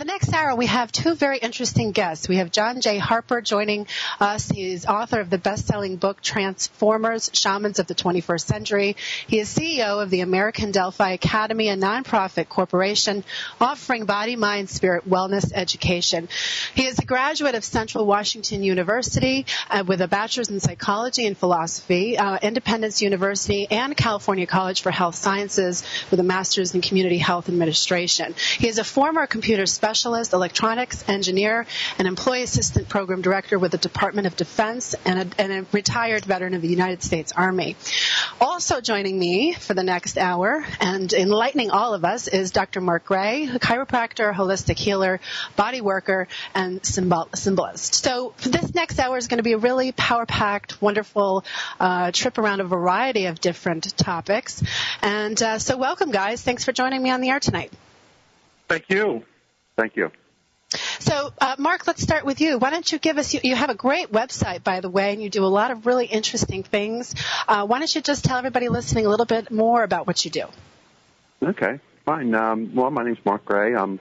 the next hour, we have two very interesting guests. We have John Jay Harper joining us. He is author of the best-selling book, Transformers, Shamans of the 21st Century. He is CEO of the American Delphi Academy, a nonprofit corporation offering body, mind, spirit, wellness education. He is a graduate of Central Washington University with a bachelor's in psychology and philosophy, Independence University, and California College for Health Sciences with a master's in community health administration. He is a former computer specialist, electronics engineer, and employee assistant program director with the Department of Defense, and a retired veteran of the United States Army. Also joining me for the next hour and enlightening all of us is Dr. Mark Gray, a chiropractor, holistic healer, body worker, and symbolist. So this next hour is going to be a really power-packed, wonderful trip around a variety of different topics. And so welcome, guys. Thanks for joining me on the air tonight. Thank you. Thank you. So, Mark, let's start with you. Why don't you give us, you have a great website, by the way, and you do a lot of really interesting things. Why don't you just tell everybody listening a little bit more about what you do? Okay, fine. Well, my name's Mark Gray. I'm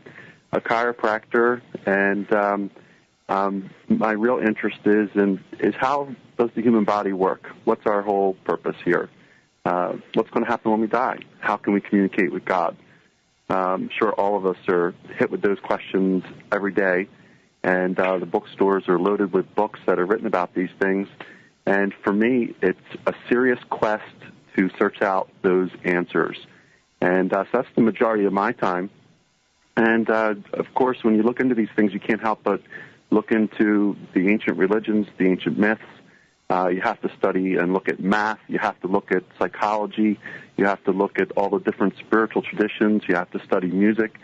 a chiropractor, and my real interest is how does the human body work? What's our whole purpose here? What's going to happen when we die? How can we communicate with God? I'm sure all of us are hit with those questions every day, and the bookstores are loaded with books that are written about these things. And for me, it's a serious quest to search out those answers. And so that's the majority of my time. And, of course, when you look into these things, you can't help but look into the ancient religions, the ancient myths. You have to study and look at math. You have to look at psychology. You have to look at all the different spiritual traditions. You have to study music.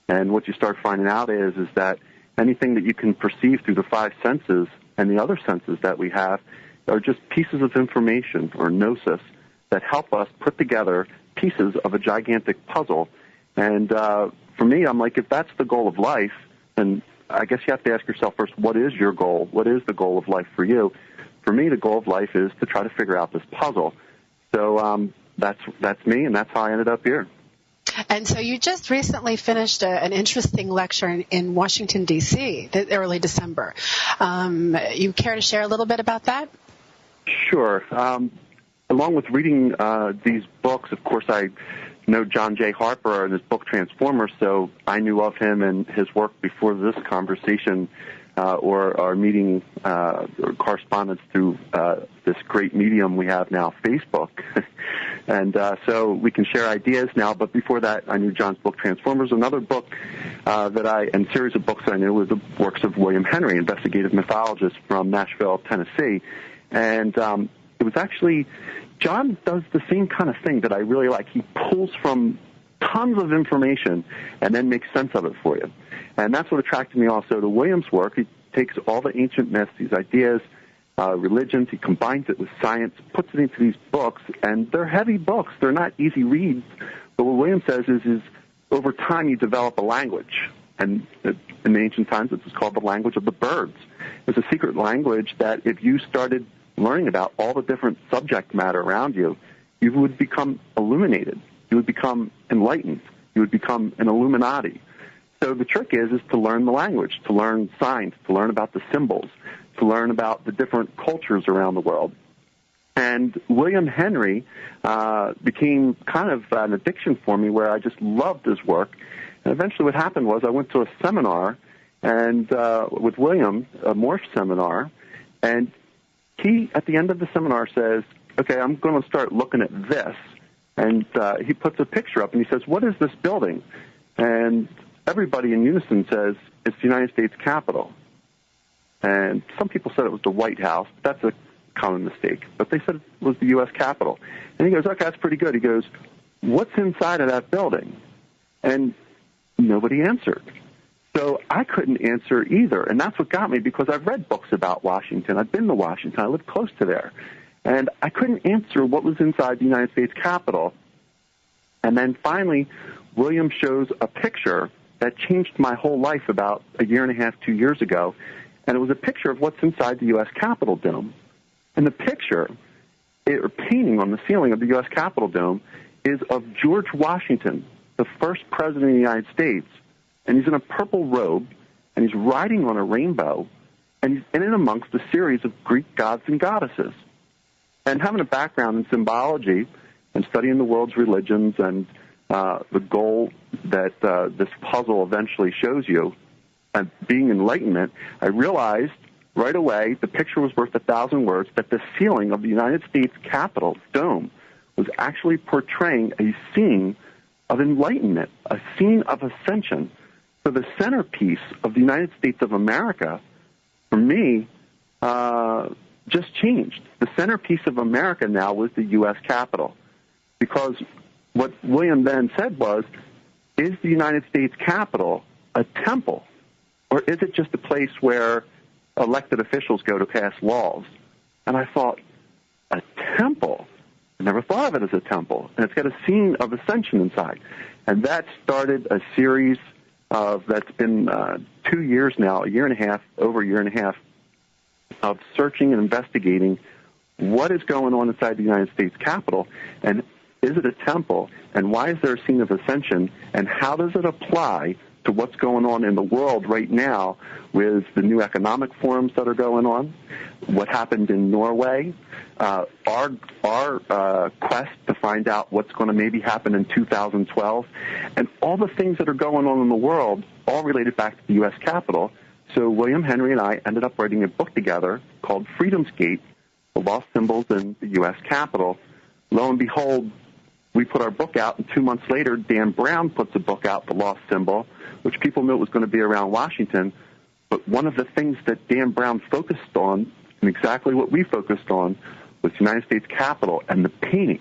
And what you start finding out is that anything that you can perceive through the five senses and the other senses that we have are just pieces of information or gnosis that help us put together pieces of a gigantic puzzle. And for me, I'm like, if that's the goal of life, then I guess you have to ask yourself first, what is your goal? What is the goal of life for you? For me, the goal of life is to try to figure out this puzzle. So that's me, and that's how I ended up here. And so you just recently finished an interesting lecture in Washington, D.C., early December. You care to share a little bit about that? Sure. Along with reading these books, of course, I know John Jay Harper and his book Transformers, so I knew of him and his work before this conversation or our meeting or correspondence through this great medium we have now, Facebook. And so we can share ideas now, but before that, I knew John's book Transformers. Another book and series of books I knew was the works of William Henry, investigative mythologist from Nashville, Tennessee. And it was actually, John does the same kind of thing that I really like. He pulls from tons of information and then makes sense of it for you. And that's what attracted me also to William's work. He takes all the ancient myths, these ideas, religions, he combines it with science, puts it into these books, and they're heavy books. They're not easy reads. But what William says is over time you develop a language. And in the ancient times it was called the language of the birds. It's a secret language that if you started learning about all the different subject matter around you, you would become illuminated. You would become enlightened. You would become an Illuminati. So the trick is to learn the language, to learn signs, to learn about the symbols, to learn about the different cultures around the world. And William Henry became kind of an addiction for me where I just loved his work. And eventually what happened was I went to a seminar and with William, a morph seminar, and he, at the end of the seminar, says, okay, I'm going to start looking at this. And he puts a picture up and he says, what is this building? And everybody in unison says, it's the United States Capitol. And some people said it was the White House. That's a common mistake. But they said it was the U.S. Capitol. And he goes, okay, that's pretty good. He goes, what's inside of that building? And nobody answered. So I couldn't answer either. And that's what got me, because I've read books about Washington. I've been to Washington. I live close to there. And I couldn't answer what was inside the United States Capitol. And then finally, William shows a picture that changed my whole life about a year and a half, 2 years ago. And it was a picture of what's inside the U.S. Capitol Dome. And the picture, or painting on the ceiling of the U.S. Capitol Dome, is of George Washington, the first president of the United States. and he's in a purple robe, and he's riding on a rainbow, and he's in and amongst a series of Greek gods and goddesses. And having a background in symbology and studying the world's religions and the goal that this puzzle eventually shows you, and being enlightenment, I realized right away the picture was worth 1,000 words, that the ceiling of the United States Capitol dome was actually portraying a scene of enlightenment, a scene of ascension. So the centerpiece of the United States of America, for me, just changed. The centerpiece of America now was the U.S. Capitol. Because what William then said was, is the United States Capitol a temple, or is it just a place where elected officials go to pass laws? And I thought, a temple? I never thought of it as a temple. And it's got a scene of ascension inside. And that started a series that's been 2 years now, over a year and a half, of searching and investigating what is going on inside the United States Capitol, and is it a temple, and why is there a scene of ascension, and how does it apply to what's going on in the world right now with the new economic forums that are going on, what happened in Norway, our quest to find out what's going to maybe happen in 2012, and all the things that are going on in the world, all related back to the U.S. Capitol. So William Henry and I ended up writing a book together called Freedom's Gate, The Lost Symbols in the U.S. Capitol. Lo and behold, we put our book out, and 2 months later, Dan Brown puts a book out, The Lost Symbol, which people knew it was going to be around Washington. But one of the things that Dan Brown focused on, and exactly what we focused on, was the United States Capitol and the painting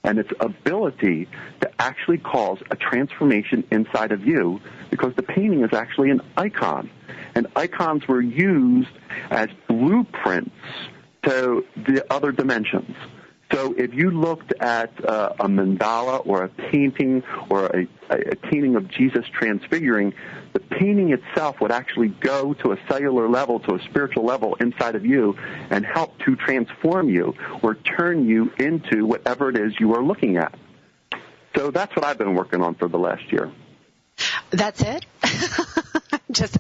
and its ability to actually cause a transformation inside of you, because the painting is actually an icon. And icons were used as blueprints to the other dimensions. So if you looked at a mandala or a painting or a painting of Jesus transfiguring, the painting itself would actually go to a cellular level, to a spiritual level inside of you, and help to transform you or turn you into whatever it is you are looking at. So that's what I've been working on for the last year. That's it?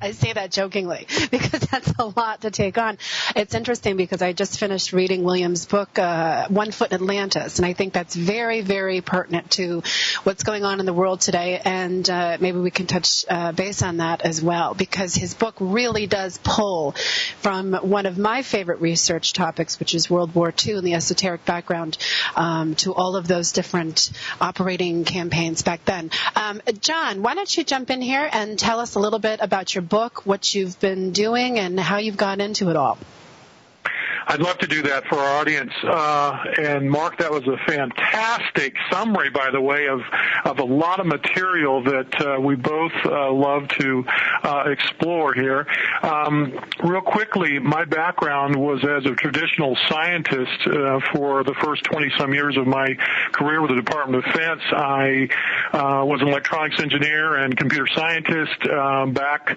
I say that jokingly because that's a lot to take on. It's interesting because I just finished reading William's book, 1 Foot in Atlantis, and I think that's very, very pertinent to what's going on in the world today, and maybe we can touch base on that as well, because his book really does pull from one of my favorite research topics, which is World War II and the esoteric background, to all of those different operating campaigns back then. John, why don't you jump in here and tell us a little bit about your book, what you've been doing, and how you've got into it all. I'd love to do that for our audience. And Mark, that was a fantastic summary, by the way, of a lot of material that we both love to explore here. Real quickly, my background was as a traditional scientist for the first 20-some years of my career with the Department of Defense. I was an electronics engineer and computer scientist back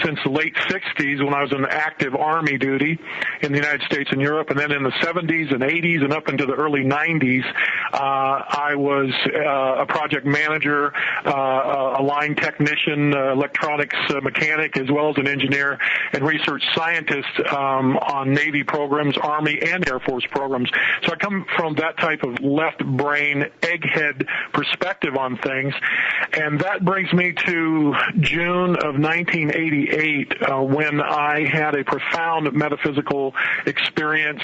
since the late 60s when I was on active Army duty in the United States and Europe, and then in the 70s and 80s and up into the early 90s, I was a project manager, a line technician, electronics mechanic, as well as an engineer and research scientist on Navy programs, Army and Air Force programs. So I come from that type of left brain, egghead perspective on things, and that brings me to June of 1988 when I had a profound metaphysical experience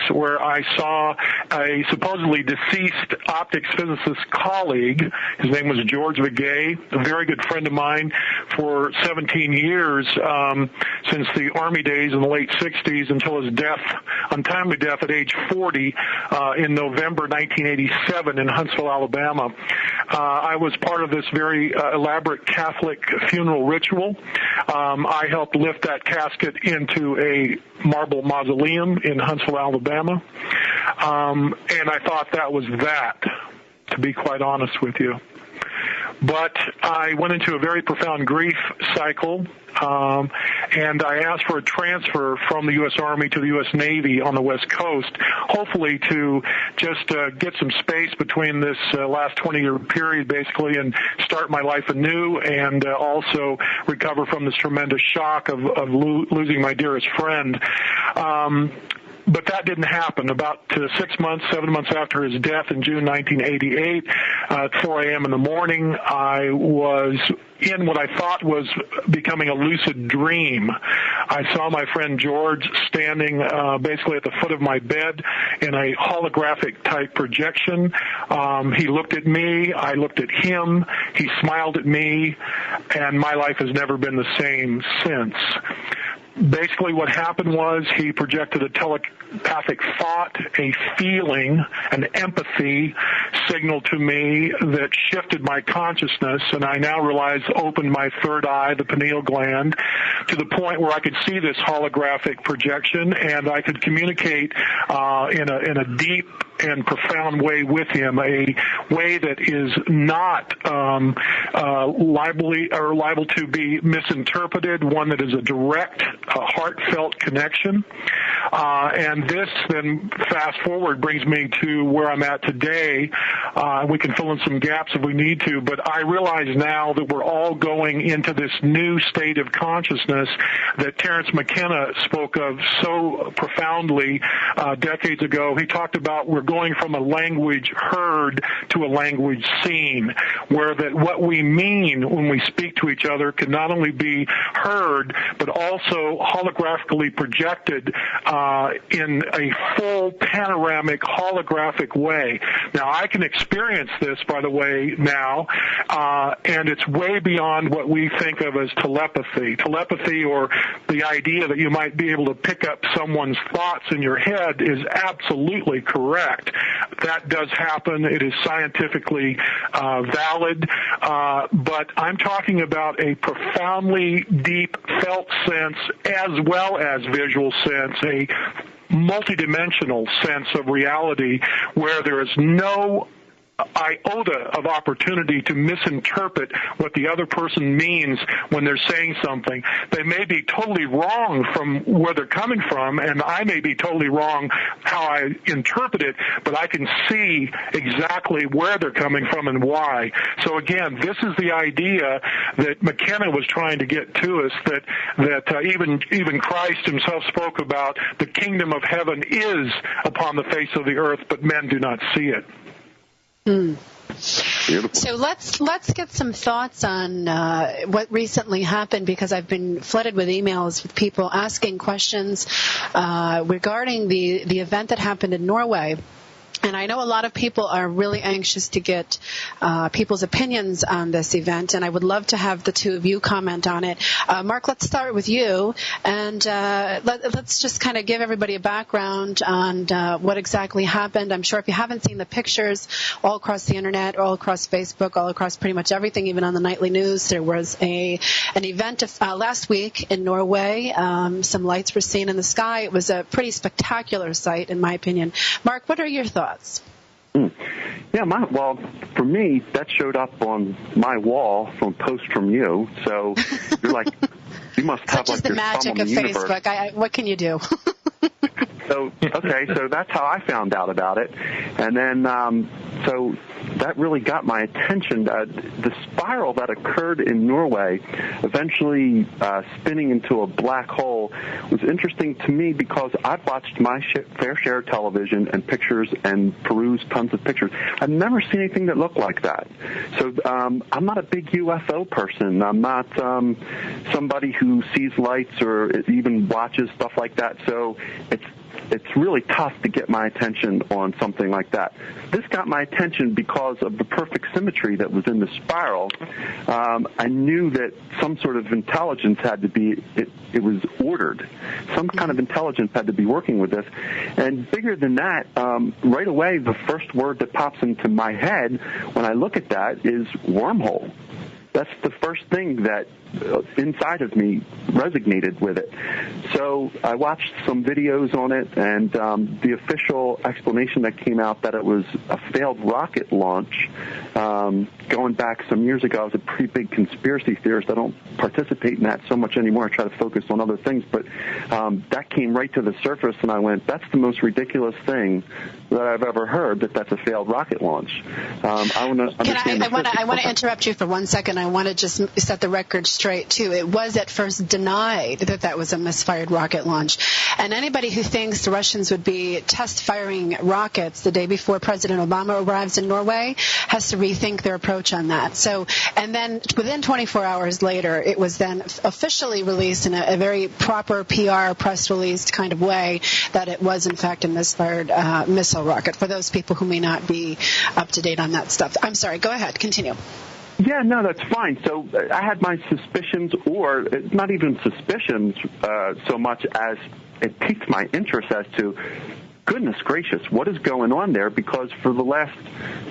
where I saw a supposedly deceased optics physicist colleague. His name was George Begay, a very good friend of mine for 17 years since the Army days in the late 60s until his death, untimely death at age 40 in November 1987 in Huntsville, Alabama. I was part of this very elaborate Catholic funeral ritual. I helped lift that casket into a marble mausoleum in Huntsville, Alabama. And I thought that was that, to be quite honest with you. But I went into a very profound grief cycle. and I asked for a transfer from the U.S. Army to the U.S. Navy on the West Coast, hopefully to just get some space between this last 20-year period, basically, and start my life anew, and also recover from this tremendous shock of losing my dearest friend. But that didn't happen. About 7 months after his death in June 1988, at 4 a.m. in the morning, I was in what I thought was becoming a lucid dream. I saw my friend George standing basically at the foot of my bed in a holographic type projection. He looked at me, I looked at him, he smiled at me, and my life has never been the same since. Basically what happened was he projected a telepathic thought, a feeling, an empathy signal to me that shifted my consciousness, and I now realize opened my third eye, the pineal gland, to the point where I could see this holographic projection, and I could communicate in a deep and profound way with him, a way that is not liable to be misinterpreted, one that is a direct, heartfelt connection. And this then, fast forward, brings me to where I'm at today. We can fill in some gaps if we need to, but I realize now that we're all going into this new state of consciousness that Terence McKenna spoke of so profoundly decades ago. He talked about we're going from a language heard to a language seen, where that what we mean when we speak to each other can not only be heard, but also holographically projected in a full panoramic holographic way. Now, I can experience this, by the way, now, and it's way beyond what we think of as telepathy. Telepathy, or the idea that you might be able to pick up someone's thoughts in your head, is absolutely correct. That does happen. It is scientifically valid, but I'm talking about a profoundly deep felt sense as well as visual sense, a multidimensional sense of reality where there is no iota of opportunity to misinterpret what the other person means when they're saying something. They may be totally wrong from where they're coming from, and I may be totally wrong how I interpret it, but I can see exactly where they're coming from and why. So again, this is the idea that McKenna was trying to get to us, that even Christ himself spoke about. The kingdom of heaven is upon the face of the earth, but men do not see it. So let's get some thoughts on what recently happened, because I've been flooded with emails with people asking questions regarding the event that happened in Norway. And I know a lot of people are really anxious to get people's opinions on this event, and I would love to have the two of you comment on it. Mark, let's start with you, and let's just kind of give everybody a background on what exactly happened. I'm sure if you haven't seen the pictures all across the Internet, all across Facebook, all across pretty much everything, even on the nightly news, there was an event last week in Norway. Some lights were seen in the sky. It was a pretty spectacular sight, in my opinion. Mark, what are your thoughts? Yeah, well, for me, that showed up on my wall from a post from you. So you're like, you must have like your thumb on the universe. Such is the magic of Facebook. What can you do? So that's how I found out about it. And then, so that really got my attention. The spiral that occurred in Norway, eventually spinning into a black hole, was interesting to me because I've watched my fair share of television and pictures and perused tons of pictures. I've never seen anything that looked like that. So I'm not a big UFO person. I'm not somebody who sees lights or even watches stuff like that. So it's really tough to get my attention on something like that. This got my attention because of the perfect symmetry that was in the spiral. I knew that some sort of intelligence had to be, it was ordered. Some kind of intelligence had to be working with this. And bigger than that, right away, the first word that pops into my head when I look at that is wormhole. That's the first thing that inside of me resonated with it. So I watched some videos on it, and the official explanation that came out that it was a failed rocket launch. Going back some years ago, I was a pretty big conspiracy theorist. I don't participate in that so much anymore. I try to focus on other things. But that came right to the surface, and I went, that's the most ridiculous thing that I've ever heard, that's a failed rocket launch. I want to interrupt you for 1 second. I want to just set the record straight, too. It was at first denied that was a misfired rocket launch. And anybody who thinks the Russians would be test-firing rockets the day before President Obama arrives in Norway has to rethink their approach on that. So, and then within 24 hours later, it was then officially released in a very proper PR press release kind of way that it was, in fact, a misfired missile rocket, for those people who may not be up to date on that stuff. I'm sorry. Go ahead. Continue. Yeah, no, that's fine. So I had my suspicions, or not even suspicions so much as it piqued my interest as to, goodness gracious, what is going on there? Because for the last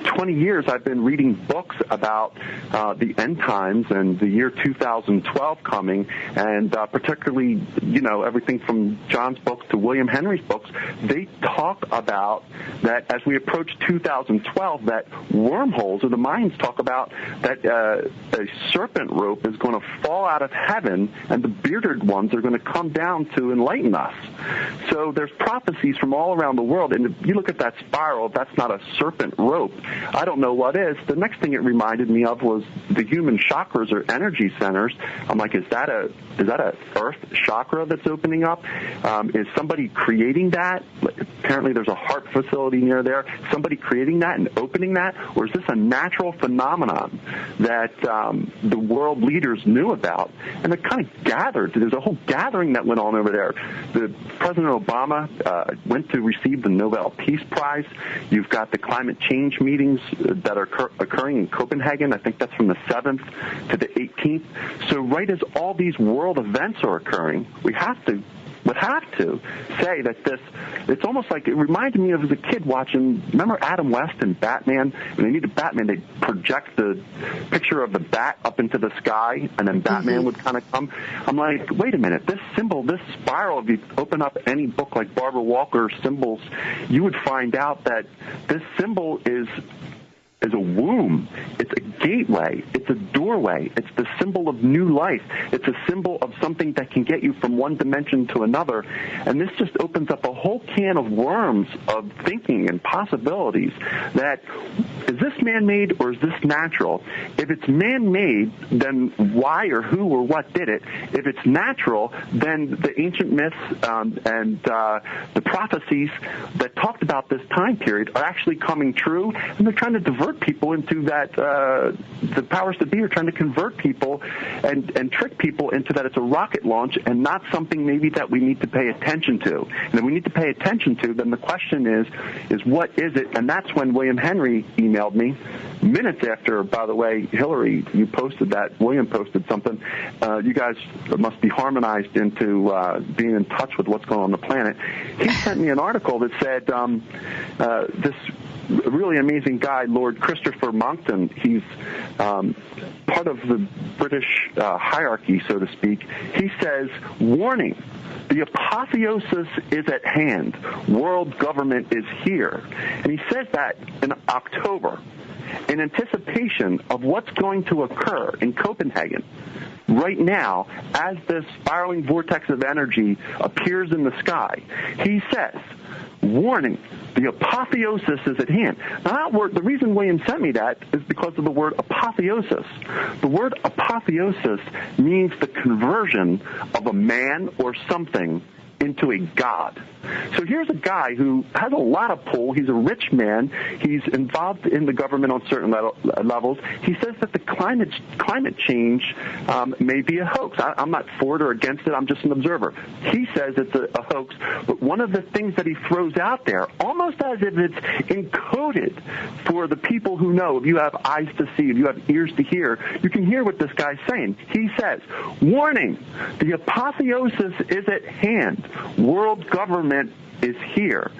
20 years, I've been reading books about the end times and the year 2012 coming, and particularly, everything from John's books to William Henry's books. They talk about that as we approach 2012, that wormholes, or the Mayans talk about that a serpent rope is going to fall out of heaven, and the bearded ones are going to come down to enlighten us. So there's prophecies from all around the world, and if you look at that spiral, that's not a serpent rope. I don't know what is. The next thing it reminded me of was the human chakras, or energy centers. I'm like, is that a earth chakra that's opening up? Is somebody creating that? Apparently there's a heart facility near there. Somebody creating that and opening that? Or is this a natural phenomenon that the world leaders knew about? And it kind of gathered. There's a whole gathering that went on over there. President Obama went to receive the Nobel Peace Prize. You've got the climate change meetings that are occurring in Copenhagen. I think that's from the 7th to the 18th. So right as all these world events are occurring, we have to say that it's almost like, it reminded me of as a kid watching, remember Adam West and Batman? When they needed Batman, they'd project the picture of the bat up into the sky, and then Batman would kind of come. I'm like, wait a minute, this symbol, this spiral, if you open up any book like Barbara Walker's symbols, you would find out that this symbol is a womb. It's a gateway. It's a doorway. It's the symbol of new life. It's a symbol of something that can get you from one dimension to another. And this just opens up a whole can of worms of thinking and possibilities that, is this man-made or is this natural? If it's man-made, then why or who or what did it? If it's natural, then the ancient myths and the prophecies that talked about this time period are actually coming true, and they're trying to divert people into that. The powers that be are trying to convert people and trick people into that it's a rocket launch and not something maybe that we need to pay attention to. And if we need to pay attention to, then the question is what is it? And that's when William Henry emailed me minutes after, by the way, Hillary, you posted that. William posted something. You guys must be harmonized into being in touch with what's going on the planet. He sent me an article that said this really amazing guy, Lord Christopher Monckton. He's part of the British hierarchy, so to speak. He says, warning, the apotheosis is at hand. World government is here. And he says that in October in anticipation of what's going to occur in Copenhagen right now as this spiraling vortex of energy appears in the sky. He says, warning, the apotheosis is at hand. Now, the reason William sent me that is because of the word apotheosis. The word apotheosis means the conversion of a man or something into a god. So here's a guy who has a lot of pull. He's a rich man. He's involved in the government on certain levels. He says that the climate change may be a hoax. I'm not for it or against it. I'm just an observer. He says it's a hoax. But one of the things that he throws out there, almost as if it's encoded for the people who know, if you have eyes to see, if you have ears to hear, you can hear what this guy's saying. He says, warning, the apotheosis is at hand. World government is here.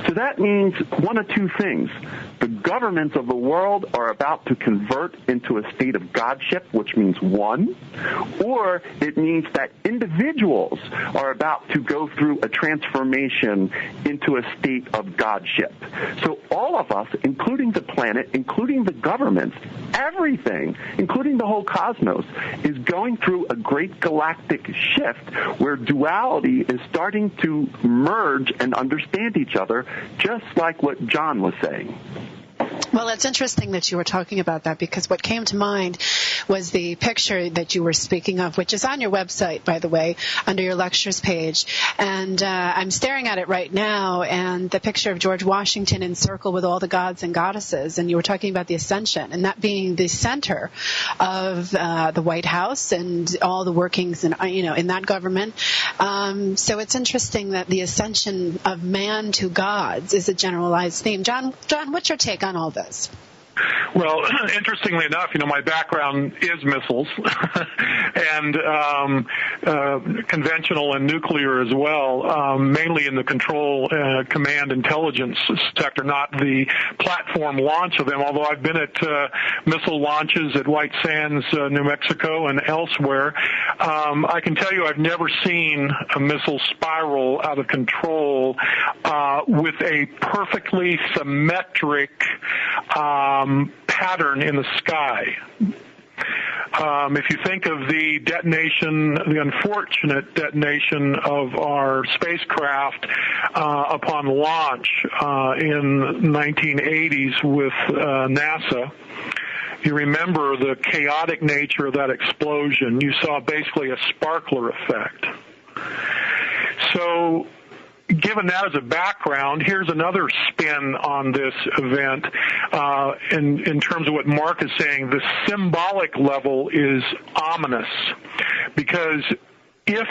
So that means one of two things. The governments of the world are about to convert into a state of godship, which means one, or it means that individuals are about to go through a transformation into a state of godship. So all of us, including the planet, including the governments, everything, including the whole cosmos, is going through a great galactic shift where duality is starting to merge and understand each other, just like what John was saying. Well, it's interesting that you were talking about that, because what came to mind was the picture that you were speaking of, which is on your website, by the way, under your lectures page. And I'm staring at it right now, and the picture of George Washington encircled with all the gods and goddesses. And you were talking about the ascension, and that being the center of the White House and all the workings in that government. So it's interesting that the ascension of man to gods is a generalized theme. John, what's your take on all this? Well, interestingly enough, my background is missiles and conventional and nuclear as well, mainly in the control, command, intelligence sector, not the platform launch of them, although I've been at missile launches at White Sands, New Mexico, and elsewhere. I can tell you I've never seen a missile spiral out of control with a perfectly symmetric pattern in the sky. If you think of the detonation, the unfortunate detonation of our spacecraft upon launch in 1980s with NASA, you remember the chaotic nature of that explosion. You saw basically a sparkler effect. So, given that as a background, here's another spin on this event in terms of what Mark is saying. The symbolic level is ominous, because if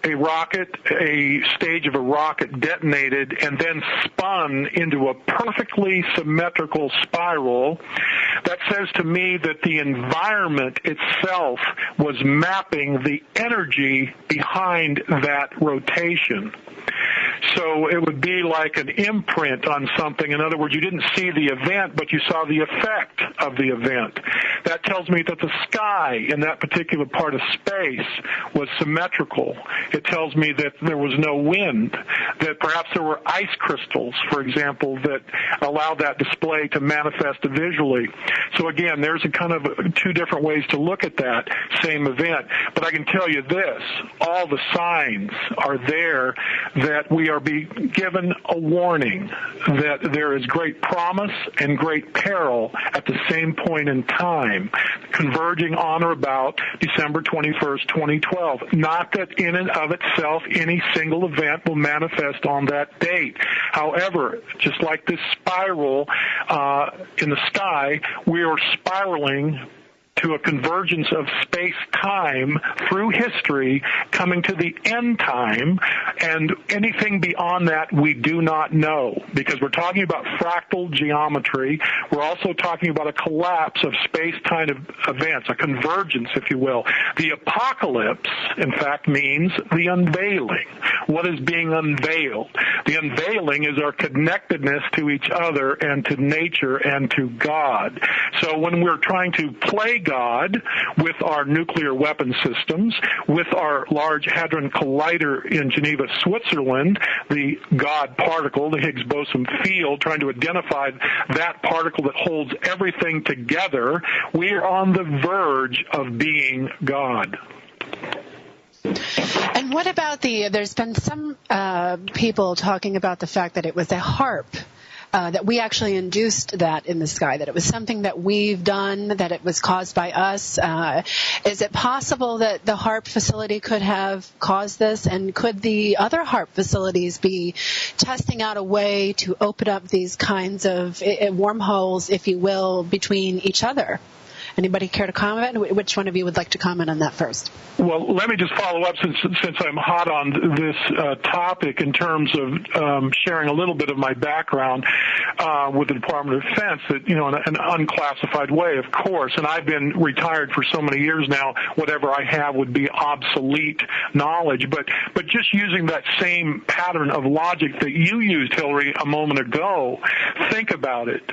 a stage of a rocket detonated and then spun into a perfectly symmetrical spiral, that says to me that the environment itself was mapping the energy behind that rotation. So it would be like an imprint on something. In other words, you didn't see the event, but you saw the effect of the event. That tells me that the sky in that particular part of space was symmetrical. It tells me that there was no wind, that perhaps there were ice crystals, for example, that allowed that display to manifest visually. So again, there's a kind of two different ways to look at that same event. But I can tell you this, all the signs are there that we are being given a warning that there is great promise and great peril at the same point in time, converging on or about December 21st, 2012. Not that in and of itself any single event will manifest on that date. However, just like this spiral in the sky, we are spiraling to a convergence of space-time through history, coming to the end time, and anything beyond that we do not know, because we're talking about fractal geometry. We're also talking about a collapse of space-time events, a convergence, if you will. The apocalypse, in fact, means the unveiling. What is being unveiled? The unveiling is our connectedness to each other and to nature and to God. So when we're trying to play God with our nuclear weapon systems, with our Large Hadron Collider in Geneva, Switzerland, the God particle, the Higgs boson field, trying to identify that particle that holds everything together, we are on the verge of being God. And what about there's been some people talking about the fact that it was a HARP, that we actually induced that in the sky, that it was something that we've done, that it was caused by us. Is it possible that the HARP facility could have caused this? And could the other HARP facilities be testing out a way to open up these kinds of wormholes, if you will, between each other? Anybody care to comment? Which one of you would like to comment on that first? Well, let me just follow up since I'm hot on this topic in terms of sharing a little bit of my background with the Department of Defense, that, in an unclassified way, of course. And I've been retired for so many years now, whatever I have would be obsolete knowledge. But just using that same pattern of logic that you used, Hillary, a moment ago, think about it.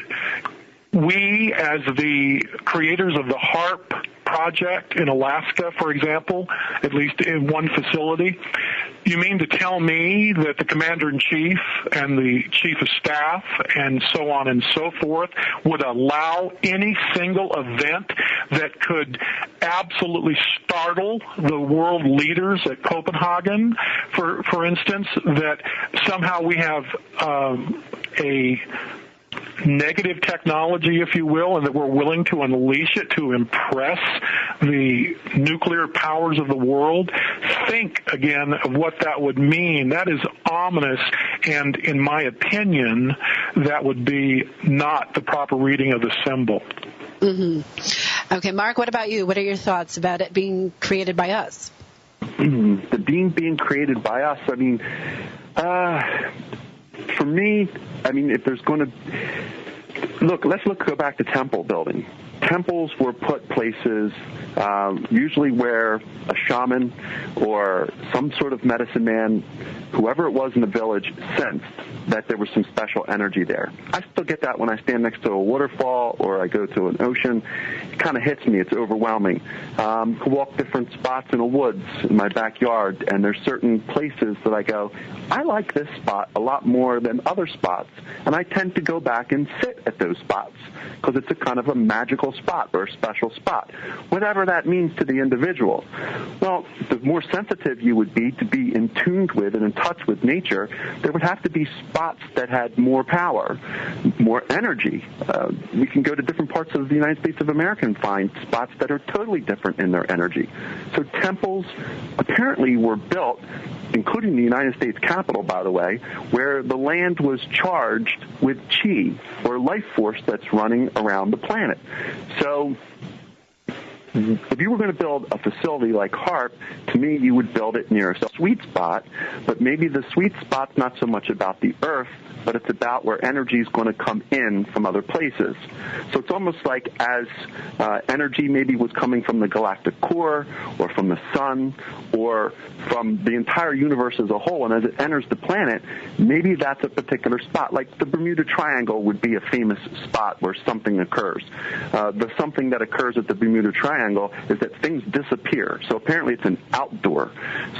We, as the creators of the HARP project in Alaska, for example, at least in one facility, you mean to tell me that the commander-in-chief and the chief of staff and so on and so forth would allow any single event that could absolutely startle the world leaders at Copenhagen, for instance, that somehow we have a negative technology, if you will, and that we're willing to unleash it to impress the nuclear powers of the world? Think again of what that would mean. That is ominous, and in my opinion, that would be not the proper reading of the symbol. Mm-hmm. Okay, Mark, what about you? What are your thoughts about it being created by us? The being created by us, for me, if there's going to let's go back to temple building. Temples were put places usually where a shaman or some sort of medicine man, whoever it was in the village, sensed that there was some special energy there. I still get that when I stand next to a waterfall or I go to an ocean. It kind of hits me. It's overwhelming. Could walk different spots in the woods in my backyard, and there's certain places that I go, I like this spot a lot more than other spots, and I tend to go back and sit at those spots because it's a kind of a magical spot or a special spot, whatever that means to the individual. Well, the more sensitive you would be to be in tune with and in touch with nature, there would have to be spots that had more power, more energy. We can go to different parts of the United States of America and find spots that are totally different in their energy. So temples apparently were built, including the United States Capitol, by the way, where the land was charged with chi, or life force that's running around the planet. So if you were going to build a facility like HARP, to me, you would build it near a sweet spot, but maybe the sweet spot's not so much about the Earth, but it's about where energy is going to come in from other places. So it's almost like as energy maybe was coming from the galactic core or from the sun or from the entire universe as a whole, and as it enters the planet, maybe that's a particular spot. Like the Bermuda Triangle would be a famous spot where something occurs. The something that occurs at the Bermuda Triangle is that things disappear. So apparently it's an outdoor.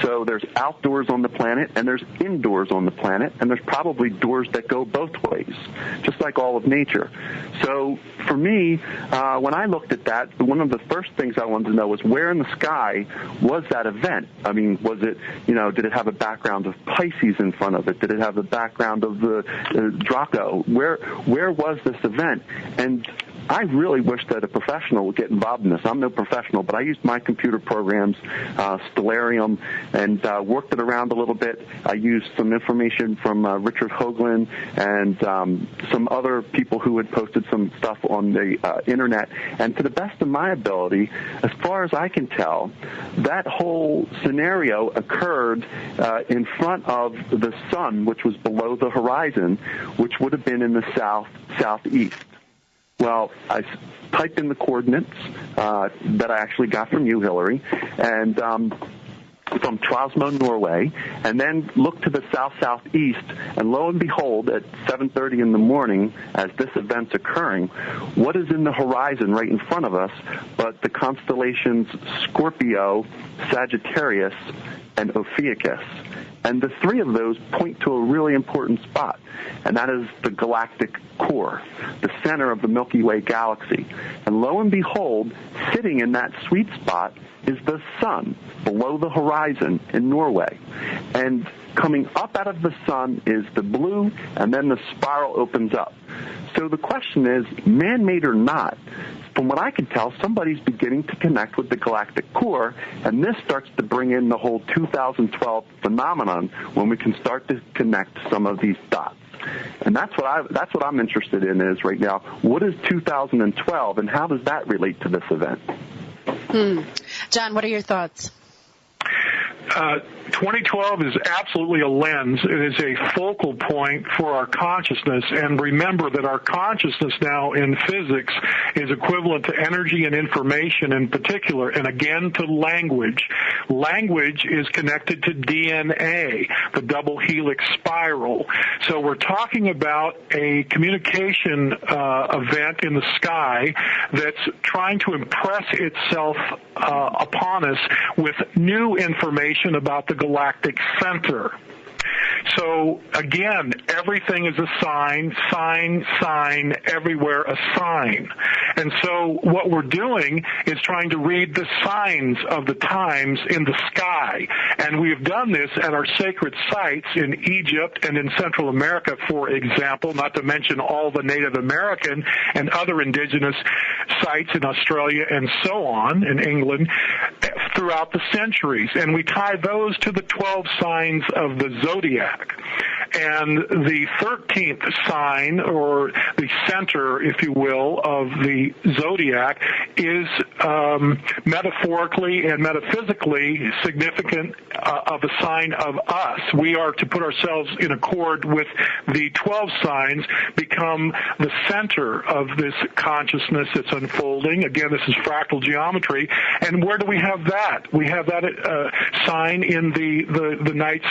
So there's outdoors on the planet, and there's indoors on the planet, and there's probably doors that go both ways, just like all of nature. So for me, when I looked at that, one of the first things I wanted to know was where in the sky was that event? I mean, was it, did it have a background of Pisces in front of it? Did it have the background of the Draco? Where was this event? And I really wish that a professional would get involved in this. I'm no professional, but I used my computer programs, Stellarium, and worked it around a little bit. I used some information from Richard Hoagland and some other people who had posted some stuff on the Internet. And to the best of my ability, as far as I can tell, that whole scenario occurred in front of the sun, which was below the horizon, which would have been in the southeast. Well, I typed in the coordinates that I actually got from you, Hillary, and from Tromsø, Norway, and then looked to the southeast, and lo and behold, at 7:30 in the morning, as this event's occurring, what is in the horizon right in front of us but the constellations Scorpio, Sagittarius, and Ophiuchus? And the three of those point to a really important spot, and that is the galactic core, the center of the Milky Way galaxy. And lo and behold, sitting in that sweet spot is the sun below the horizon in Norway. And coming up out of the sun is the blue, and then the spiral opens up. So the question is, man-made or not, from what I can tell, somebody's beginning to connect with the galactic core, and this starts to bring in the whole 2012 phenomenon when we can start to connect some of these dots. And that's what I'm interested in is right now. What is 2012, and how does that relate to this event? John, what are your thoughts? 2012 is absolutely a lens. It is a focal point for our consciousness. And remember that our consciousness now in physics is equivalent to energy and information in particular, and again to language. Language is connected to DNA, the double helix spiral. So we're talking about a communication event in the sky that's trying to impress itself upon us with new information about the galactic center. So, again, everything is a sign, sign, everywhere a sign. And so what we're doing is trying to read the signs of the times in the sky. And we have done this at our sacred sites in Egypt and in Central America, for example, not to mention all the Native American and other indigenous sites in Australia and so on, in England, throughout the centuries. And we tie those to the 12 signs of the zodiac. And the 13th sign, or the center, if you will, of the zodiac is metaphorically and metaphysically significant of a sign of us. We are to put ourselves in accord with the 12 signs, become the center of this consciousness that's unfolding. Again, this is fractal geometry. And where do we have that? We have that sign in the Knights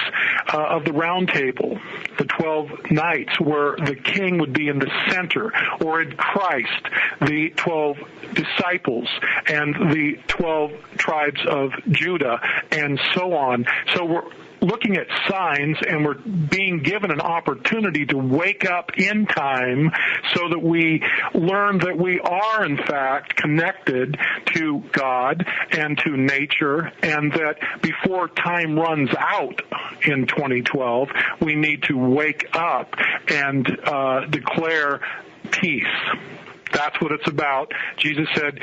of the Round Table, the 12 knights, where the king would be in the center, or in Christ, the 12 disciples and the 12 tribes of Judah, and so on. So we're looking at signs, and we're being given an opportunity to wake up in time so that we learn that we are, in fact, connected to God and to nature, and that before time runs out in 2012, we need to wake up and declare peace. That's what it's about. Jesus said,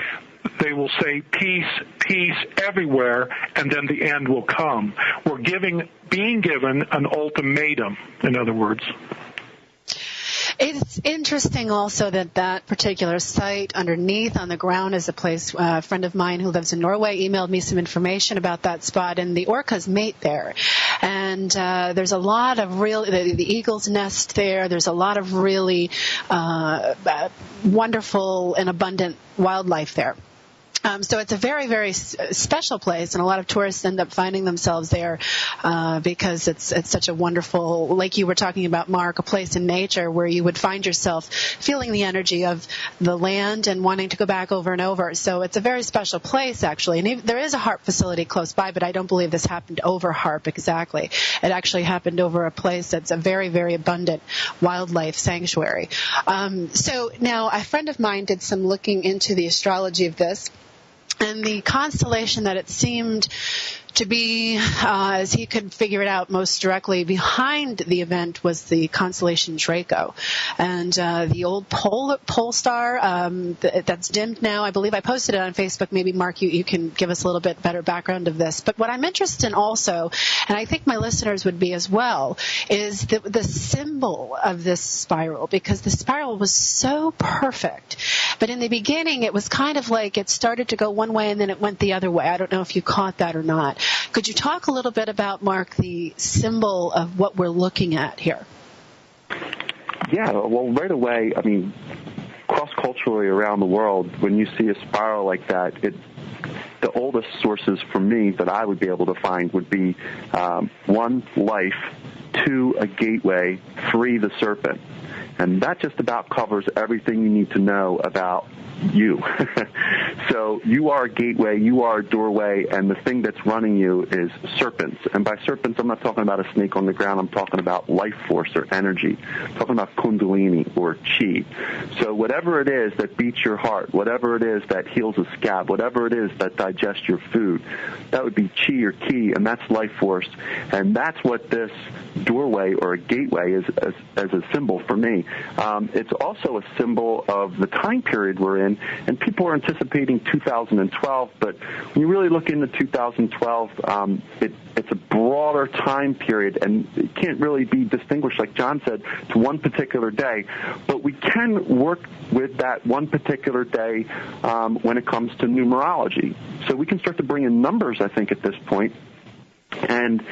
they will say peace, peace everywhere, and then the end will come. We're being given an ultimatum, in other words. It's interesting also that particular site underneath on the ground is a place, a friend of mine who lives in Norway emailed me some information about that spot, and the orcas mate there. And there's a lot of the eagle's nest there. There's a lot of really wonderful and abundant wildlife there. So it's a very, very special place, and a lot of tourists end up finding themselves there because it's such a wonderful, like you were talking about, Mark, a place in nature where you would find yourself feeling the energy of the land and wanting to go back over and over. So it's a very special place, actually. And there is a HARP facility close by, but I don't believe this happened over HARP exactly. It actually happened over a place that's a very, very abundant wildlife sanctuary. So now a friend of mine did some looking into the astrology of this. And the constellation that it seemed to be, as he could figure it out most directly, behind the event was the constellation Draco. And the old pole star that's dimmed now, I believe I posted it on Facebook. Maybe, Mark, you can give us a little bit better background of this. But what I'm interested in also, and I think my listeners would be as well, is the symbol of this spiral, because the spiral was so perfect. But in the beginning, it was kind of like it started to go one way and then it went the other way. I don't know if you caught that or not. Could you talk a little bit about, Mark, the symbol of what we're looking at here? Yeah, well, right away, I mean, cross-culturally around the world, when you see a spiral like that, the oldest sources for me that I would be able to find would be 1, life, 2, a gateway, 3, the serpent. And that just about covers everything you need to know about you. So you are a gateway, you are a doorway, and the thing that's running you is serpents. And by serpents, I'm not talking about a snake on the ground. I'm talking about life force or energy. I'm talking about kundalini or chi. So whatever it is that beats your heart, whatever it is that heals a scab, whatever it is that digests your food, that would be chi or ki, and that's life force. And that's what this doorway or a gateway is as a symbol for me. It's also a symbol of the time period we're in, and people are anticipating 2012, but when you really look into 2012, it's a broader time period, and it can't really be distinguished, like John said, to one particular day. But we can work with that one particular day when it comes to numerology. So we can start to bring in numbers, I think, at this point. And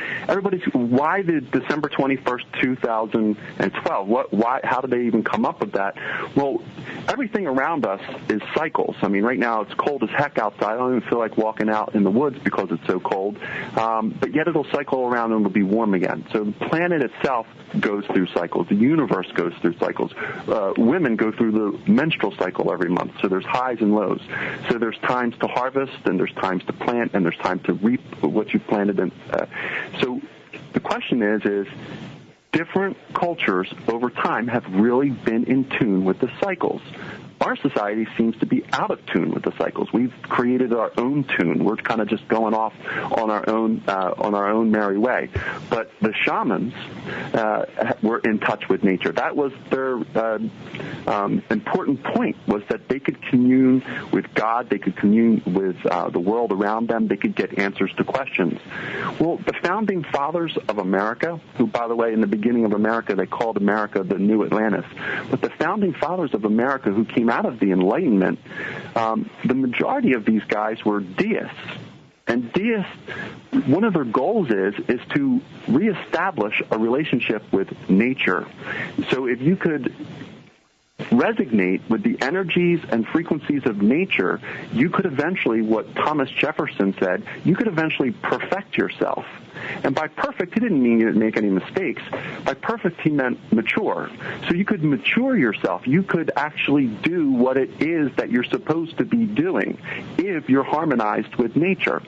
why the December 21st, 2012? How did they even come up with that? Well, everything around us is cycles. I mean, right now it's cold as heck outside. I don't even feel like walking out in the woods because it's so cold. But yet it'll cycle around and it'll be warm again. So the planet itself goes through cycles. The universe goes through cycles. Women go through the menstrual cycle every month. So there's highs and lows. So there's times to harvest, and there's times to plant, and there's time to reap what you planted. So the question is different cultures over time have really been in tune with the cycles. Our society seems to be out of tune with the cycles. We've created our own tune. We're kind of just going off on our own merry way. But the shamans were in touch with nature. That was their important point, was that they could commune with God. They could commune with the world around them. They could get answers to questions. Well, the founding fathers of America, who, by the way, in the beginning of America, they called America the New Atlantis. But the founding fathers of America who came out of the Enlightenment, the majority of these guys were deists. And deists, one of their goals is to reestablish a relationship with nature. So if you could resonate with the energies and frequencies of nature, you could eventually, what Thomas Jefferson said, you could eventually perfect yourself. And by perfect, he didn't mean you didn't make any mistakes. By perfect, he meant mature. So you could mature yourself. You could actually do what it is that you're supposed to be doing if you're harmonized with nature.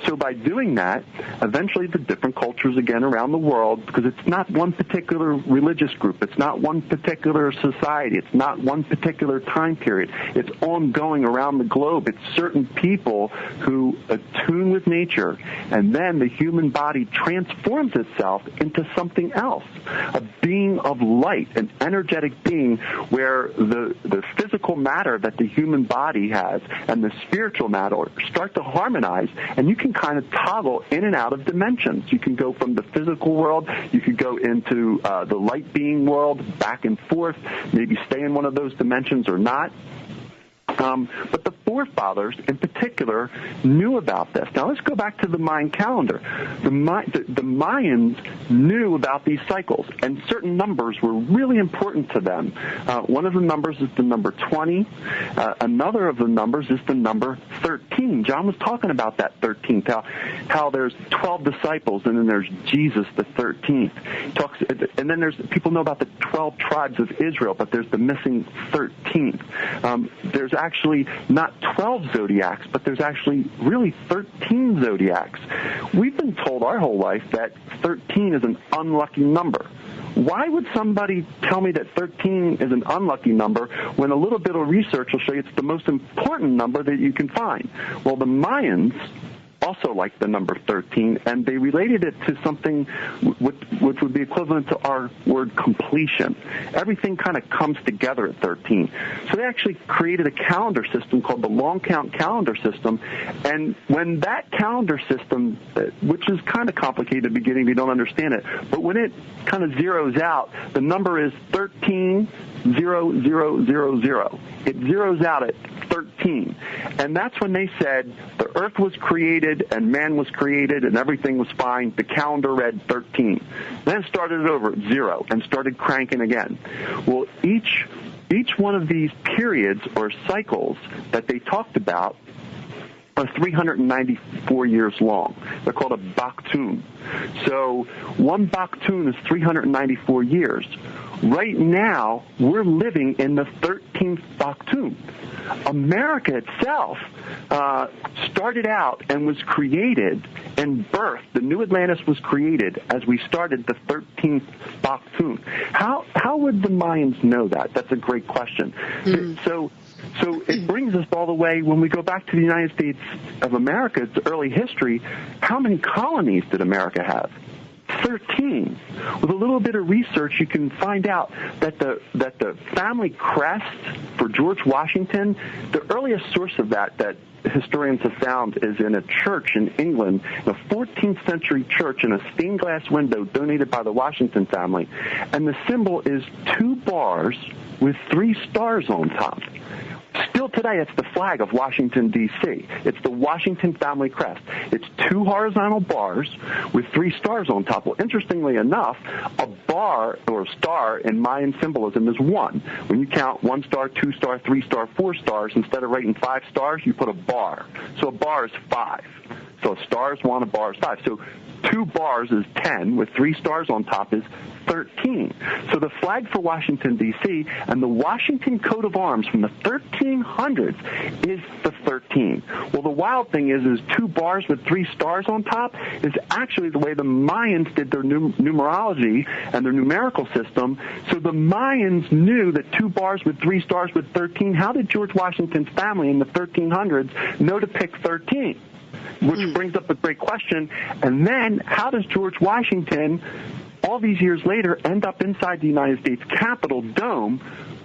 So by doing that, eventually the different cultures again around the world, because it's not one particular religious group, it's not one particular society, it's not one particular time period, it's ongoing around the globe. It's certain people who attune with nature, and then the human body transforms itself into something else, a being of light, an energetic being where the physical matter that the human body has and the spiritual matter start to harmonize, and you can kind of toggle in and out of dimensions. You can go from the physical world, you could go into the light being world, back and forth, maybe stay in one of those dimensions or not. But the forefathers, in particular, knew about this. Now, let's go back to the Mayan calendar. The Mayans knew about these cycles, and certain numbers were really important to them. One of the numbers is the number 20. Another of the numbers is the number 13. John was talking about that 13th, how there's 12 disciples, and then there's Jesus, the 13th. And then people know about the 12 tribes of Israel, but there's the missing 13th. There's actually not 12 zodiacs, but there's actually really 13 zodiacs. We've been told our whole life that 13 is an unlucky number. Why would somebody tell me that 13 is an unlucky number when a little bit of research will show you it's the most important number that you can find? Well, the Mayans also like the number 13, and they related it to something which would be equivalent to our word completion. Everything kind of comes together at 13. So they actually created a calendar system called the long count calendar system, and when that calendar system, which is kind of complicated at the beginning if you don't understand it, but when it kind of zeroes out, the number is 13,000. It zeroes out at 13. And that's when they said the earth was created and man was created and everything was fine. The calendar read 13. Then started it over at 0 and started cranking again. Well, each one of these periods or cycles that they talked about are 394 years long. They're called a Baktun. So one Baktun is 394 years. Right now, we're living in the 13th Baktun. America itself started out and was created and birthed. The New Atlantis was created as we started the 13th Baktun. How would the Mayans know that? That's a great question. So it brings us all the way, when we go back to the United States of America, its early history, how many colonies did America have? 13. With a little bit of research, you can find out that the family crest for George Washington, the earliest source of that historians have found is in a church in England, a 14th century church in a stained glass window donated by the Washington family. And the symbol is 2 bars with 3 stars on top. Still today, it's the flag of Washington, D.C. It's the Washington family crest. It's 2 horizontal bars with 3 stars on top. Well, interestingly enough, a bar or a star in Mayan symbolism is 1. When you count 1 star, 2 star, 3 star, 4 stars, instead of writing 5 stars, you put a bar. So a bar is 5. So a star is 1, a bar is 5. So 2 bars is 10, with 3 stars on top is 13. So the flag for Washington, D.C., and the Washington coat of arms from the 1300s is the 13. Well, the wild thing is 2 bars with 3 stars on top is actually the way the Mayans did their numerology and their numerical system. So the Mayans knew that 2 bars with 3 stars with 13. How did George Washington's family in the 1300s know to pick 13? Which brings up a great question. And then how does George Washington, all these years later, end up inside the United States Capitol dome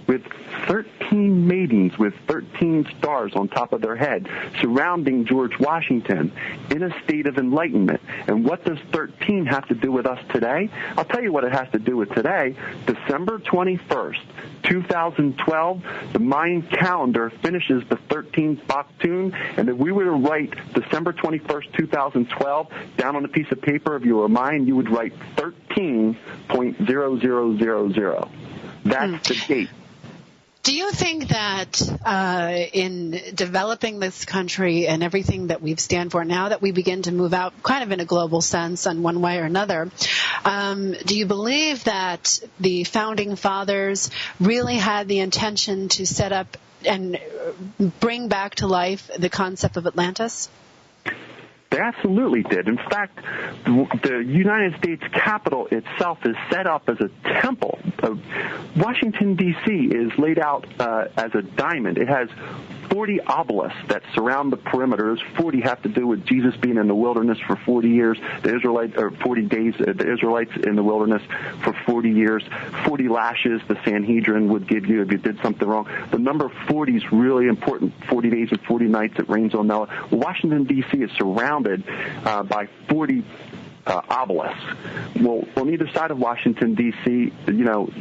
with 13 maidens with 13 stars on top of their head surrounding George Washington in a state of enlightenment? And what does 13 have to do with us today? I'll tell you what it has to do with today. December 21st, 2012, the Mayan calendar finishes the 13th Baktun, and if we were to write December 21st, 2012 down on a piece of paper, if you were Mayan, you would write 13.0000. That's the date. Do you think that in developing this country and everything that we stand for, now that we begin to move out kind of in a global sense in one way or another, do you believe that the founding fathers really had the intention to set up and bring back to life the concept of Atlantis? They absolutely did. In fact, the United States Capitol itself is set up as a temple. Washington, D.C. is laid out as a diamond. It has 40 obelisks that surround the perimeters. 40 have to do with Jesus being in the wilderness for 40 years, the Israelites, or 40 days, the Israelites in the wilderness for 40 years. 40 lashes the Sanhedrin would give you if you did something wrong. The number 40 is really important. 40 days and 40 nights it rains on Noah. Washington, D.C. is surrounded by 40 obelisks. Well, on either side of Washington, D.C.,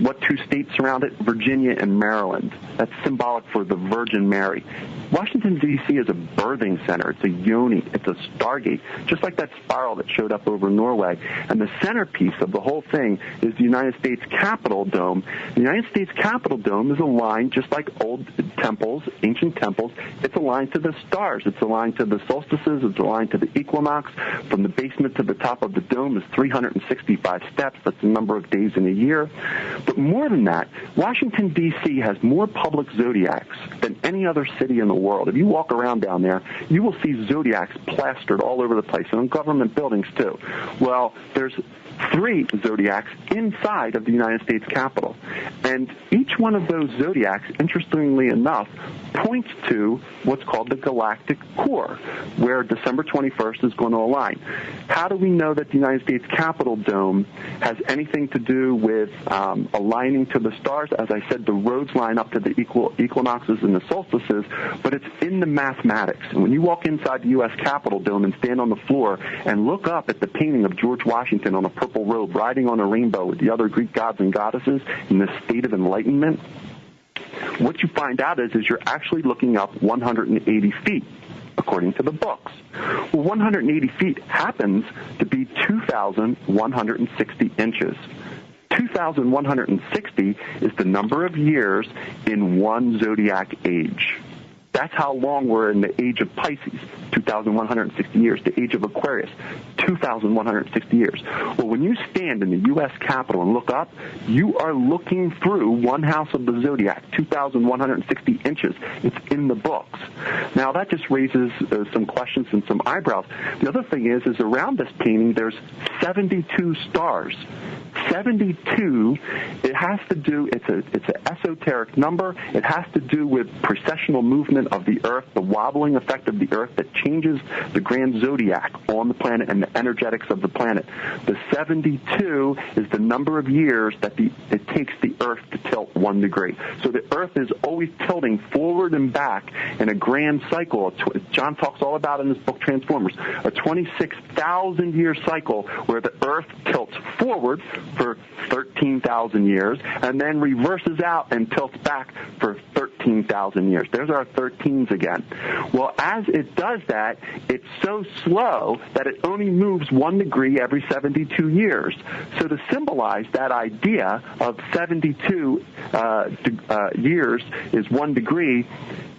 what 2 states surround it? Virginia and Maryland. That's symbolic for the Virgin Mary. Washington, D.C. is a birthing center. It's a yoni. It's a stargate, just like that spiral that showed up over Norway. And the centerpiece of the whole thing is the United States Capitol Dome. The United States Capitol Dome is aligned, just like old temples, ancient temples, it's aligned to the stars. It's aligned to the solstices. It's aligned to the equinox. From the basement to the top of the dome is 365 steps. That's the number of days in a year. But more than that, Washington, D.C. has more public zodiacs than any other city in the world. If you walk around down there, you will see zodiacs plastered all over the place, and in government buildings too. Well, there's 3 zodiacs inside of the United States Capitol. And each one of those zodiacs, interestingly enough, points to what's called the galactic core, where December 21st is going to align. How do we know that the United States Capitol Dome has anything to do with aligning to the stars? As I said, the roads line up to the equinoxes and the solstices, but it's in the mathematics. And when you walk inside the U.S. Capitol Dome and stand on the floor and look up at the painting of George Washington on a purple robe riding on a rainbow with the other Greek gods and goddesses in this state of enlightenment, what you find out is you're actually looking up 180 feet, according to the books. Well, 180 feet happens to be 2,160 inches. 2,160 is the number of years in one zodiac age. That's how long we're in the age of Pisces, 2,160 years. The age of Aquarius, 2,160 years. Well, when you stand in the U.S. Capitol and look up, you are looking through one house of the zodiac, 2,160 inches. It's in the books. Now, that just raises some questions and some eyebrows. The other thing is around this painting, there's 72 stars. 72, it has to do, it's an esoteric number. It has to do with precessional movement of the Earth, the wobbling effect of the Earth that changes the grand zodiac on the planet and the energetics of the planet. The 72 is the number of years that it takes the Earth to tilt 1 degree. So the Earth is always tilting forward and back in a grand cycle. John talks all about in his book Transformers, a 26,000-year cycle where the Earth tilts forward for 13,000 years and then reverses out and tilts back for 13,000 years. There's our 13s again. Well, as it does that, it's so slow that it only moves 1 degree every 72 years. So to symbolize that idea of 72 years is 1 degree,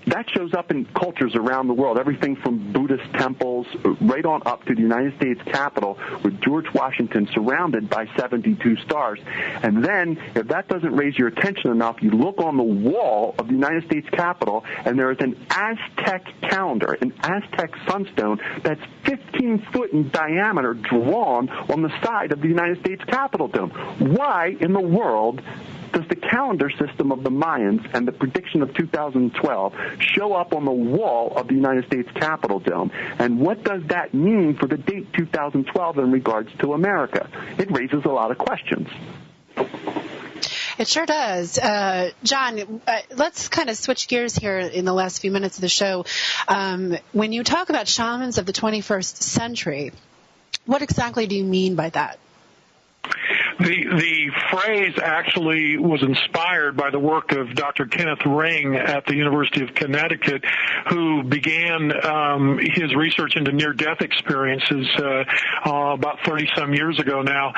that shows up in cultures around the world, everything from Buddhist temples right on up to the United States Capitol with George Washington surrounded by 72 stars. And then, if that doesn't raise your attention enough, you look on the wall of the United States Capitol, and there is an Aztec calendar, an Aztec sunstone that's 15 foot in diameter drawn on the side of the United States Capitol dome. Why in the world does the calendar system of the Mayans and the prediction of 2012 show up on the wall of the United States Capitol dome? And what does that mean for the date 2012 in regards to America? It raises a lot of questions. It sure does. John, let's kind of switch gears here in the last few minutes of the show. When you talk about shamans of the 21st century, what exactly do you mean by that? The phrase actually was inspired by the work of Dr. Kenneth Ring at the University of Connecticut, who began his research into near-death experiences about 30-some years ago now.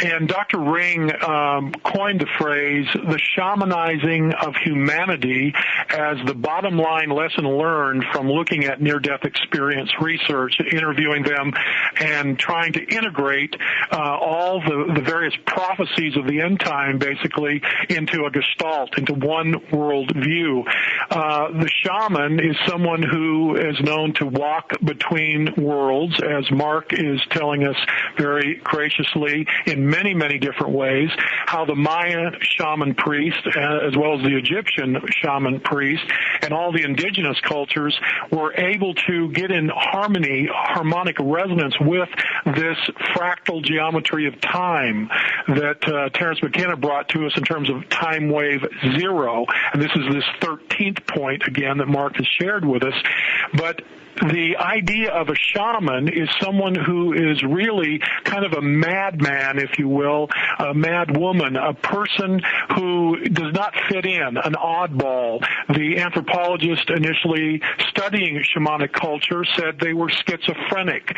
And Dr. Ring coined the phrase, the shamanizing of humanity, as the bottom line lesson learned from looking at near-death experience research, interviewing them, and trying to integrate all the various prophecies of the end time, basically, into a gestalt, into one world view. The shaman is someone who is known to walk between worlds, as Mark is telling us very graciously, in many, many different ways, how the Maya shaman priest, as well as the Egyptian shaman priest, and all the indigenous cultures were able to get in harmonic resonance with this fractal geometry of time that Terence McKenna brought to us in terms of time wave 0. And this is this 13th point, again, that Mark has shared with us. But the idea of a shaman is someone who is really kind of a madman, if you will, a mad woman, a person who does not fit in, an oddball. The anthropologist initially studying shamanic culture said they were schizophrenic.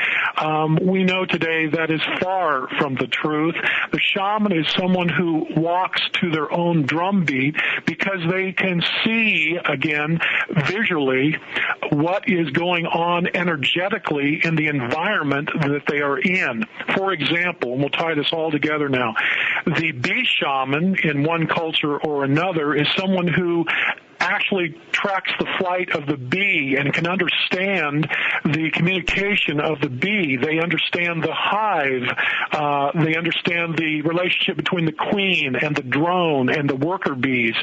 We know today that is far from the truth. The shaman is someone who walks to their own drumbeat because they can see, again, visually, what is going on energetically in the environment that they are in. For example, and we'll tie this all together now, the bee shaman in one culture or another is someone who actually tracks the flight of the bee and can understand the communication of the bee. They understand the hive. They understand the relationship between the queen and the drone and the worker bees.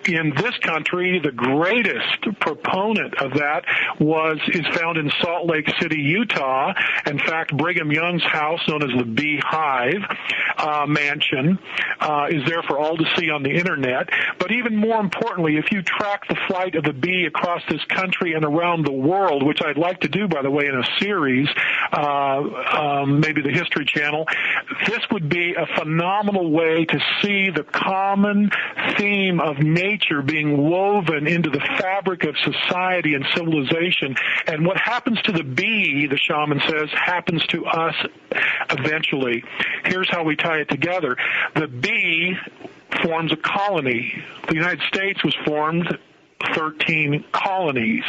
In this country, the greatest proponent of that is found in Salt Lake City, Utah. In fact, Brigham Young's house, known as the Bee Hive Mansion, is there for all to see on the Internet. But even more importantly, if you track the flight of the bee across this country and around the world, which I'd like to do, by the way, in a series, maybe the History Channel, this would be a phenomenal way to see the common theme of nature being woven into the fabric of society and civilization. And what happens to the bee, the shaman says, happens to us eventually. Here's how we tie it together. The bee forms a colony. The United States was formed 13 colonies.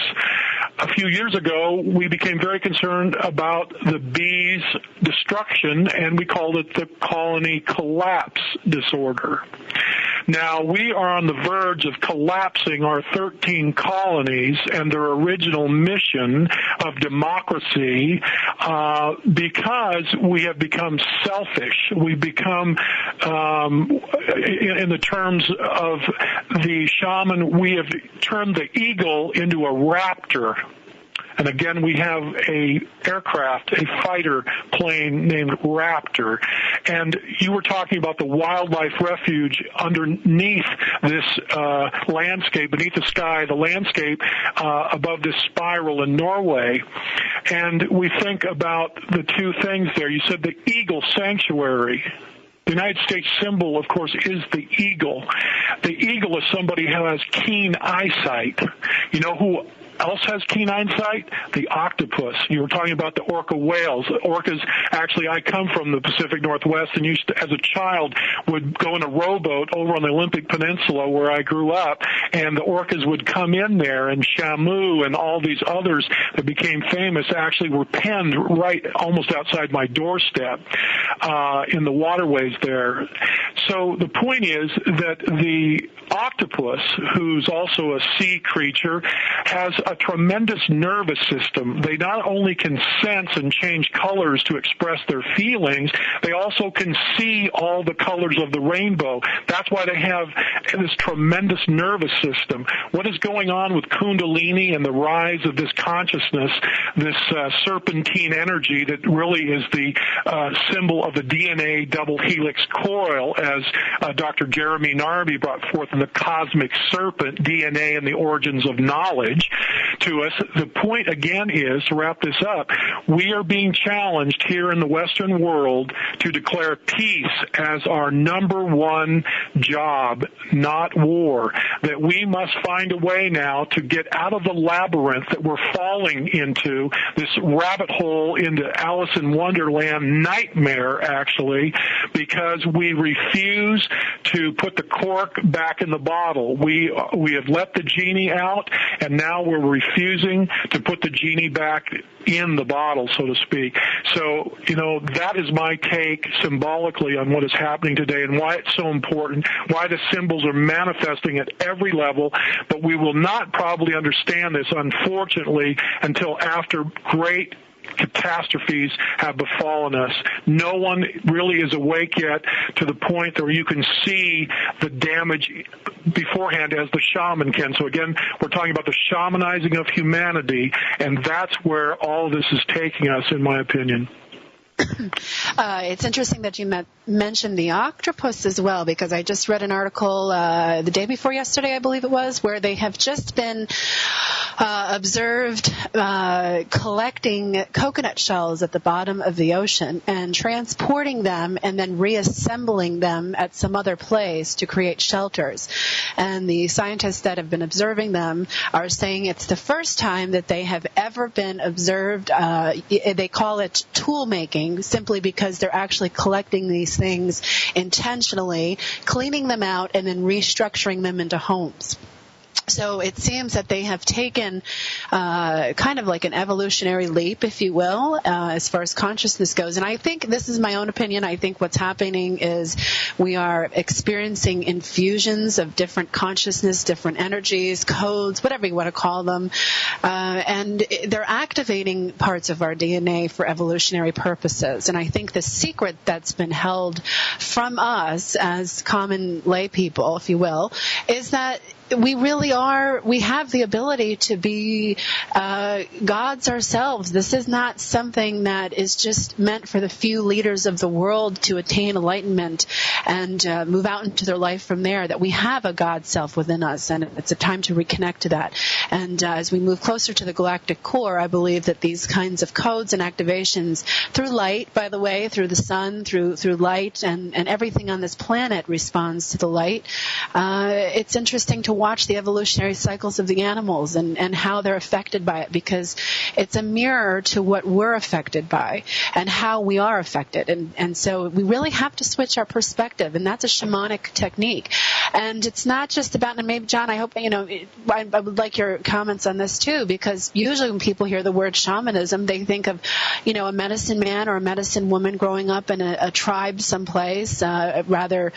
A few years ago, we became very concerned about the bees' destruction, and we called it the colony collapse disorder. Now, we are on the verge of collapsing our 13 colonies and their original mission of democracy because we have become selfish. We become, in the terms of the shaman, we have turned the eagle into a raptor. And again, we have a fighter plane named Raptor. And you were talking about the wildlife refuge underneath this landscape, beneath the sky, the landscape above this spiral in Norway. And we think about the two things there. You said the eagle sanctuary. The United States symbol, of course, is the eagle. The eagle is somebody who has keen eyesight. You know who else has keen eyesight? The octopus. You were talking about the orca whales. Orcas, actually, I come from the Pacific Northwest and used to, as a child, would go in a rowboat over on the Olympic Peninsula where I grew up, and the orcas would come in there, and Shamu and all these others that became famous actually were penned right almost outside my doorstep in the waterways there. So the point is that the octopus, who's also a sea creature, has a tremendous nervous system. They not only can sense and change colors to express their feelings, they also can see all the colors of the rainbow. That's why they have this tremendous nervous system. What is going on with Kundalini and the rise of this consciousness, this serpentine energy that really is the symbol of the DNA double helix coil, as Dr. Jeremy Narby brought forth in the Cosmic Serpent, DNA and the Origins of Knowledge, to us. The point, again, is, to wrap this up, we are being challenged here in the Western world to declare peace as our number one job, not war. That we must find a way now to get out of the labyrinth that we're falling into, this rabbit hole into Alice in Wonderland nightmare, actually, because we refuse to put the cork back in the bottle. We have let the genie out, and now we're refusing to put the genie back in the bottle, so to speak. So, that is my take symbolically on what is happening today and why it's so important, why the symbols are manifesting at every level. But we will not probably understand this, unfortunately, until after great catastrophes have befallen us. No one really is awake yet to the point where you can see the damage beforehand as the shaman can. So again, we're talking about the shamanizing of humanity, and that's where all of this is taking us, in my opinion. It's interesting that you mentioned the octopus as well, because I just read an article the day before yesterday, I believe it was, where they have just been observed collecting coconut shells at the bottom of the ocean and transporting them and then reassembling them at some other place to create shelters. And the scientists that have been observing them are saying it's the first time that they have ever been observed. They call it tool making, simply because they're actually collecting these things intentionally, cleaning them out, and then restructuring them into homes. So it seems that they have taken kind of like an evolutionary leap, if you will, as far as consciousness goes. And I think, this is my own opinion, I think what's happening is we are experiencing infusions of different consciousness, different energies, codes, whatever you want to call them. And they're activating parts of our DNA for evolutionary purposes. And I think the secret that's been held from us as common lay people, if you will, is that we really are, we have the ability to be gods ourselves. This is not something that is just meant for the few leaders of the world to attain enlightenment and move out into their life from there, that we have a God self within us, and it's a time to reconnect to that. And as we move closer to the galactic core, I believe that these kinds of codes and activations through light, by the way, through the sun, through light, and everything on this planet responds to the light. It's interesting to watch the evolutionary cycles of the animals and how they're affected by it, because it's a mirror to what we're affected by and how we are affected. And so we really have to switch our perspective, and that's a shamanic technique. And it's not just about, and maybe, John, I hope, I would like your comments on this too, because usually when people hear the word shamanism, they think of, a medicine man or a medicine woman growing up in a tribe someplace, rather,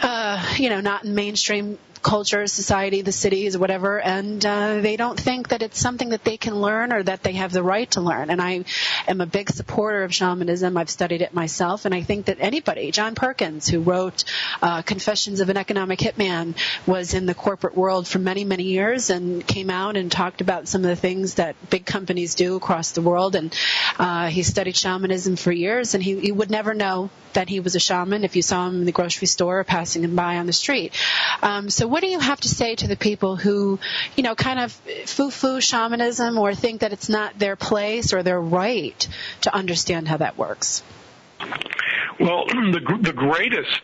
not in mainstream culture, society, the cities, or whatever, and they don't think that it's something that they can learn or that they have the right to learn. And I am a big supporter of shamanism. I've studied it myself, and I think that anybody, John Perkins, who wrote Confessions of an Economic Hitman, was in the corporate world for many, many years and came out and talked about some of the things that big companies do across the world. And he studied shamanism for years, and he would never know that he was a shaman if you saw him in the grocery store or passing him by on the street. So what do you have to say to the people who, kind of foo-foo shamanism or think that it's not their place or their right to understand how that works? Well, the greatest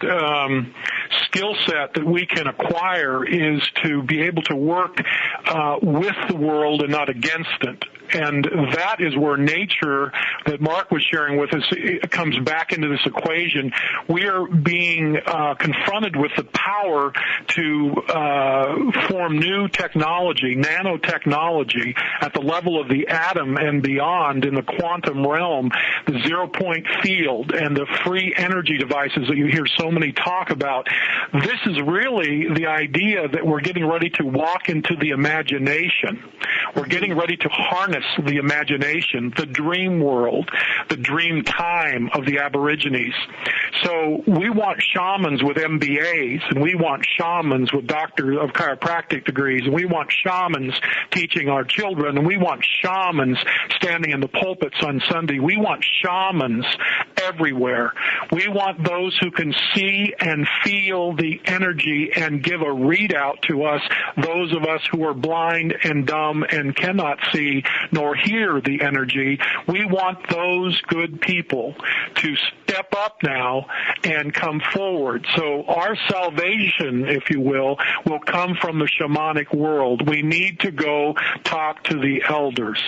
skill set that we can acquire is to be able to work with the world and not against it. And that is where nature that Mark was sharing with us comes back into this equation. We are being confronted with the power to form new technology, nanotechnology, at the level of the atom and beyond in the quantum realm, the zero-point field, and the free energy devices that you hear so many talk about. This is really the idea that we're getting ready to walk into the imagination. We're getting ready to harness the imagination, the dream world, the dream time of the Aborigines. So we want shamans with MBAs, and we want shamans with doctors of chiropractic degrees, and we want shamans teaching our children, and we want shamans standing in the pulpits on Sunday. We want shamans everywhere. We want those who can see and feel the energy and give a readout to us, those of us who are blind and dumb and cannot see nor hear the energy. We want those good people to step up now and come forward. So our salvation, if you will come from the shamanic world. We need to go talk to the elders.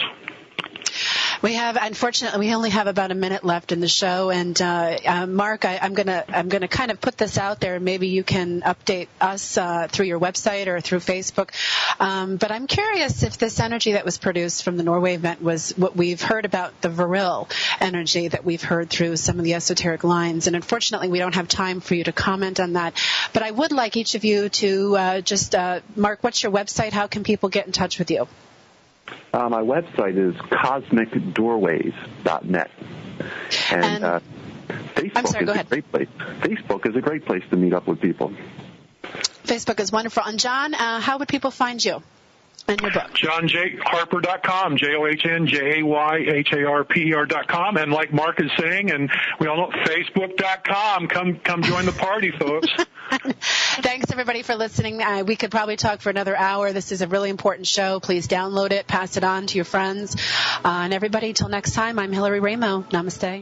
Unfortunately, we only have about a minute left in the show, and Mark, I'm gonna kind of put this out there. Maybe you can update us through your website or through Facebook. But I'm curious if this energy that was produced from the Norway event was what we've heard about, the viril energy that we've heard through some of the esoteric lines. And unfortunately, we don't have time for you to comment on that. But I would like each of you to Mark, what's your website? How can people get in touch with you? My website is cosmicdoorways.net. And Facebook is a great place. Facebook is a great place to meet up with people. Facebook is wonderful. And John, how would people find you and your book? JohnJayHarper.com, JohnJayHarper.com. And like Mark is saying, and we all know, Facebook.com. Come join the party, folks. Thanks, everybody, for listening. We could probably talk for another hour. This is a really important show. Please download it, pass it on to your friends. And everybody, till next time, I'm Hillary Raimo. Namaste.